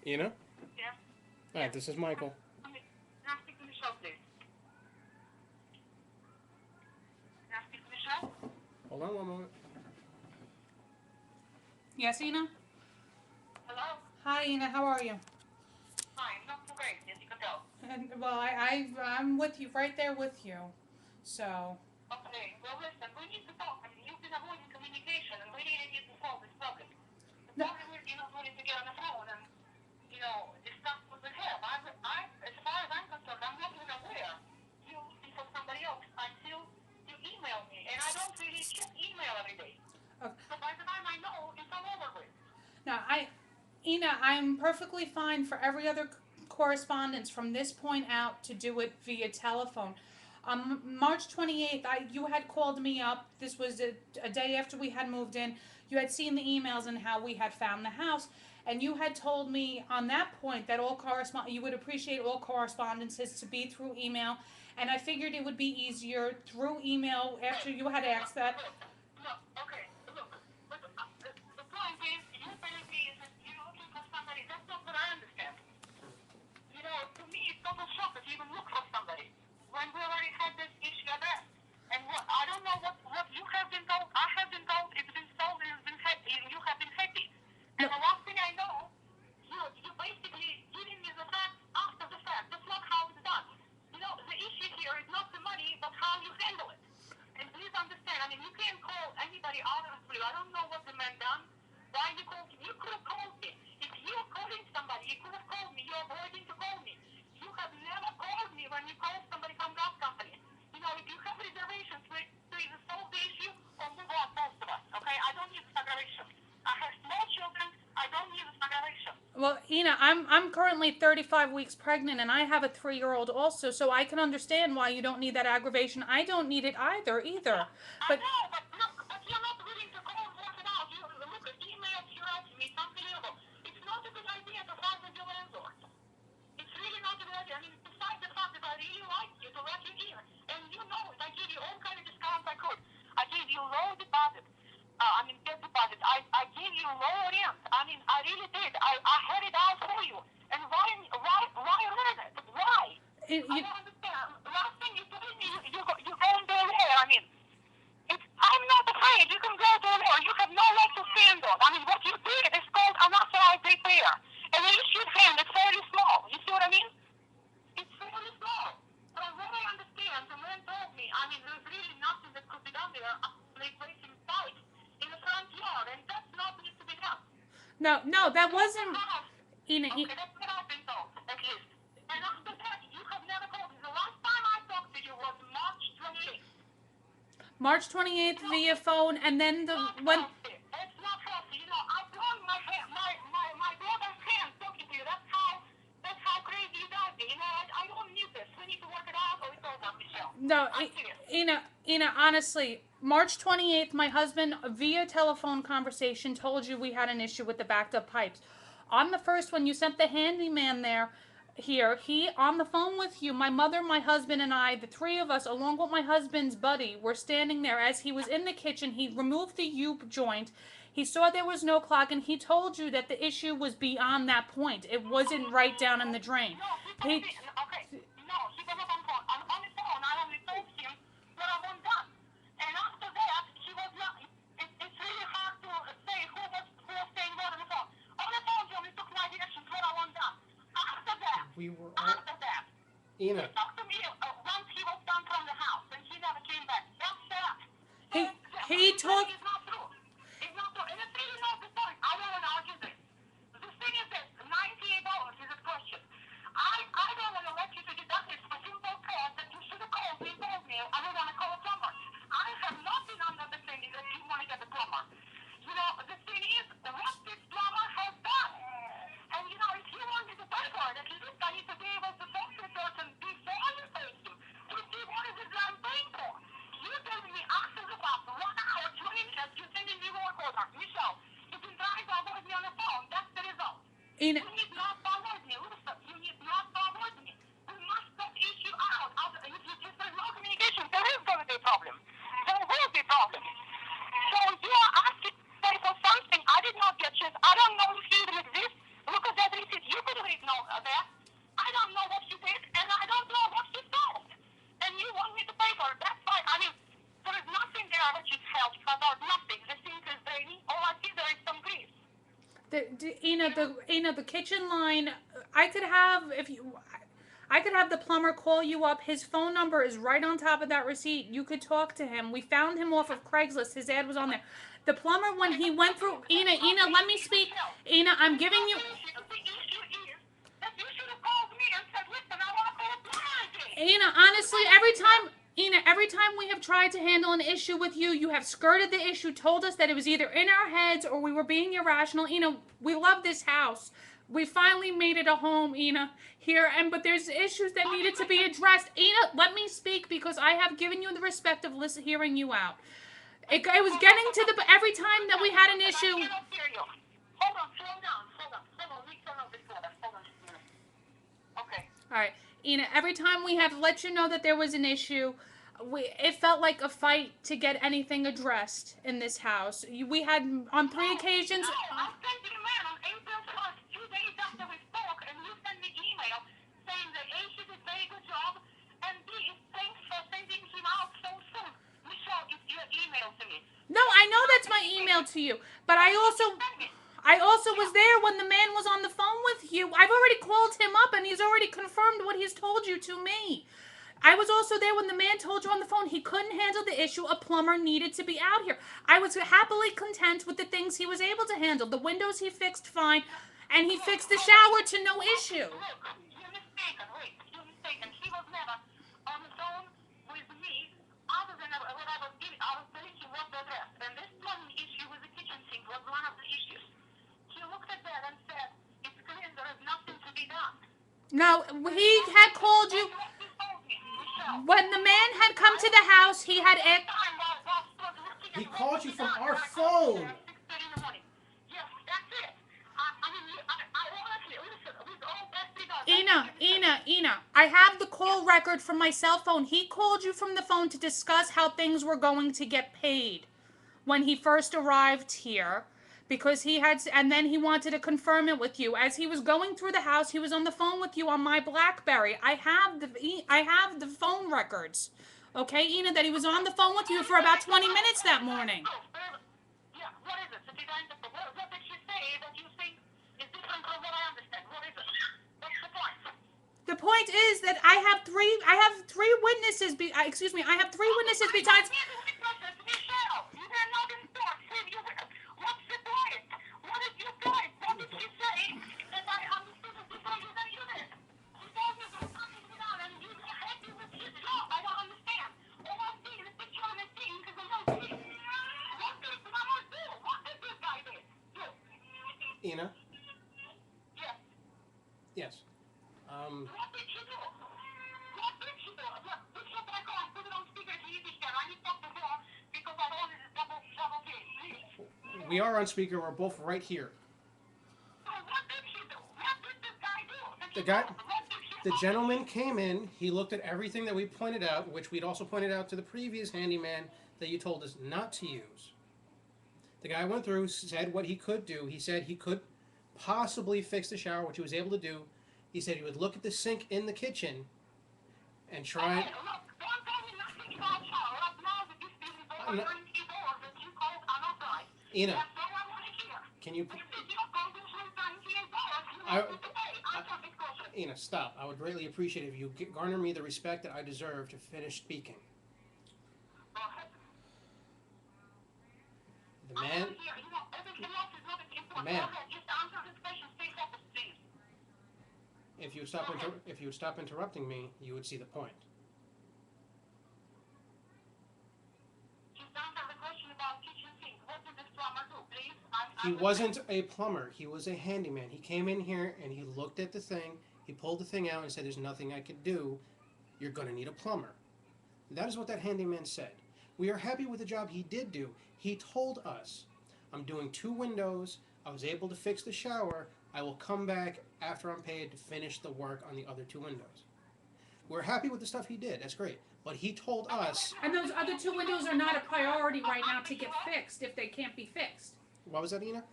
Ina? Yeah. Hi, Yeah. this is Michael. Can I speak to Michelle, please? Can I speak to Michelle? Hold on one moment. Yes, Ina? Hello? Hi, Ina. How are you? Hi, I'm not so great, as you can tell. Well, I'm with you, right there with you. So, Okay, well listen, we need to talk. I mean, you've been avoiding communication and we really need to solve this problem. The no, problem is you're not willing to get on the phone and, discuss what we have. As far as I'm concerned, I'm not even aware you're looking for somebody else until you email me. And I don't really check email every day. okay. So by the time I know, it's all over with. Now, Ina, I'm perfectly fine for every other correspondence from this point out to do it via telephone. March 28th, you had called me up. This was a day after we had moved in. You had seen the emails and how we had found the house. And you had told me on that point that you would appreciate all correspondences to be through email. And I figured it would be easier through email after you had asked that. Look, okay, look. But the point is, you telling me is that you're looking for somebody. That's not what I understand. To me, it's total shock that you even look for somebody when we already had this issue addressed. And what I don't know what you have been told. I have been told it's been sold and it's been happy. You have been happy. And No, the last thing I know, you basically giving me the facts after the fact. That's not how it's done. The issue here is not the money, but how you handle it. And please understand, I mean, you can't call anybody out of the blue. I don't know what the man done. Why you called me? You could have called me. If you're calling somebody, you could have called me. You're avoiding to call me. You have never called me when you call somebody from gas company. If you have reservations, we either solve the issue or move on, most of us. Okay? I don't need this aggravation. I have small children. I don't need this aggravation. well, Ina, I'm currently 35 weeks pregnant, and I have a 3-year-old also, so I can understand why you don't need that aggravation. I don't need it either. I But know, but look, but you're not willing to call and work it out. You look at emails you write to me, it's unbelievable. It's not a good idea to fight with your landlord. It's really not a good idea. I mean, besides the fact that I really like you to let you in, and you know it, I give you all kind of discounts I could. I gave you low deposit. Debt deposit. I gave you low rent. I mean, I really did. I had it out for you. And why run it? Why? it, I you, don't understand. Last thing you told me, you go into a war. I mean, I'm not afraid. You can go to a war. You have no leg to stand on. I mean, what you did is called unauthorized repair. And the issue hand is fairly small. You see what I mean? It's fairly small. But what I understand, the man told me, I mean, there's really nothing that could be done there. They placing pipes in the front yard, and that's not needs to be done. no, that That's the wasn't house. Ina. Okay, that's what I've been told, at least. And after that, you have never called me. The last time I talked to you was March 28th. March 28th via phone, and then the Not when healthy. It's not healthy. I blown my daughter's hand talking to you. That's how crazy you got me. I don't need this. We need to work it out or it's over, Michelle. no, I'm serious. Ina, honestly, March 28th, my husband via telephone conversation told you we had an issue with the backed up pipes. On the first one, you sent the handyman there. Here, he on the phone with you, my mother, my husband, and I, the three of us, along with my husband's buddy, were standing there as he was in the kitchen. He removed the U joint. He saw there was no clog, and he told you that the issue was beyond that point. It wasn't right down in the drain. No, he told He, me. Okay. No, he was not on phone. On the phone, I only told him what I want done. And after that, he was not. It's really hard to say who was saying what on the phone. On the phone, he only took my directions what I want done. After that, We were all. after that, he Ina, talked to me once he was done from the house, and he never came back. That's that. So he, what he you're took. saying is not true. It's not true, and it's really not the point. I don't want to argue this. The thing is that $98 is a question. I don't want to let you to deduct it for simple cause that you should have called me and told me I don't want to call a plumber. I have not been under understanding that you want to get a plumber. The thing is, what this plumber has done. And if you want me to pay for it, at least I need to be able to talk to a person before you pay him to see what is it that I'm paying for. You're telling me after the fact, 1 hour, 20 minutes, you're sending me work order. Michelle, you've been trying to avoid me on the phone. That's the result. Ina, You need not to avoid me. Listen, you need not to avoid me. We must sort the issue out. If there's no communication, there is going to be a problem. There will be problems. So you are asking me for something I did not get yet. I don't know if you even exist. Look at that receipt. You the kitchen line. I could have I could have the plumber call you up. His phone number is right on top of that receipt. You could talk to him. We found him off of Craigslist. His ad was on there. The plumber, when he went through, Ina, let me speak. Ina, I'm giving you. Ina, honestly, every time we have tried to handle an issue with you, you have skirted the issue, told us that it was either in our heads or we were being irrational. Ina, we love this house. We finally made it a home, Ina, here, but there's issues that needed to be addressed. Ina, let me speak because I have given you the respect of hearing you out. It was getting to the, every time that we had an issue. Hold on, slow down. Let me turn off this water. Hold on just a minute. Okay. All right, Ina, every time we have let you know that there was an issue, it felt like a fight to get anything addressed in this house. We had, on 3 occasions... No, I sent you a man on April 1st, 2 days after we spoke, and you sent me email saying that A, she did a very good job, and B, thanks for sending him out so soon. Michelle, it's your email to me. No, I know that's my email to you, but I also was there when the man was on the phone with you. I've already called him up, and he's already confirmed what he's told you to me. I was also there when the man told you on the phone he couldn't handle the issue. A plumber needed to be out here. I was happily content with the things he was able to handle. The windows he fixed fine, and he fixed the shower to no issue. Look, you're mistaken. Wait, you're mistaken. He was never on the phone with me other than when I was telling him what the address. And this plumbing issue with the kitchen sink was one of the issues. He looked at that and said, it's clear there is nothing to be done. No, he had called you. When the man had come to the house, he had asked... He called you from our phone. Yes, that's it. I honestly, Ina, I have the call record from my cell phone. He called you from the phone to discuss how things were going to get paid when he first arrived here. Because he had, and then he wanted to confirm it with you. As he was going through the house, he was on the phone with you on my BlackBerry. I have the phone records. Okay, Ina, that he was on the phone with you for about 20 minutes that morning. Yeah, what is it? What did she say that you think is different from what I understand? What is it? What's the point? The point is that I have three witnesses. I have three witnesses besides. Michelle, you are not in court. What's the point? What is your point? What did she say? And I understood it before you than you did. She told me there's something to done, and you are happy with his job. I don't understand. All I see is a picture on the scene because I don't see. What did Mama do? What did this guy do? Ina? Yes. Yes. What did she do? What did she do? Look, put your back on. Put it on speaker if you understand. I need to talk to her because I wanted to double game. Please. We are on speaker. We're both right here. So what did she do? What did this guy do? The gentleman came in. He looked at everything that we pointed out, which we'd also pointed out to the previous handyman that you told us not to use. The guy went through, said what he could do. He said he could possibly fix the shower, which he was able to do. He said he would look at the sink in the kitchen and try. Look, don't tell me nothing about shower. Right now, the dispute is over 90 dollars that you called unauthorized. Ina, That's all I want to hear. can you? If you don't go to $98, you have to pay. Answer this question. Ina, stop. I would greatly appreciate it if you garner me the respect that I deserve to finish speaking. Go ahead. The man. Everything else is not as important. Ma'am. Go ahead. Just answer this question. Stay focused, please. If you would stop interrupting me, you would see the point. Just answer the question about kitchen sink. What did this plumber do, please? He wasn't a plumber. He was a handyman. He came in here and he looked at the thing. He pulled the thing out and said, "There's nothing I could do. You're going to need a plumber." That is what that handyman said. We are happy with the job he did do. He told us, "I'm doing 2 windows. I was able to fix the shower. I will come back after I'm paid to finish the work on the other 2 windows." We're happy with the stuff he did. That's great. But he told us... And those other 2 windows are not a priority right now to get fixed if they can't be fixed. What was that, Ina?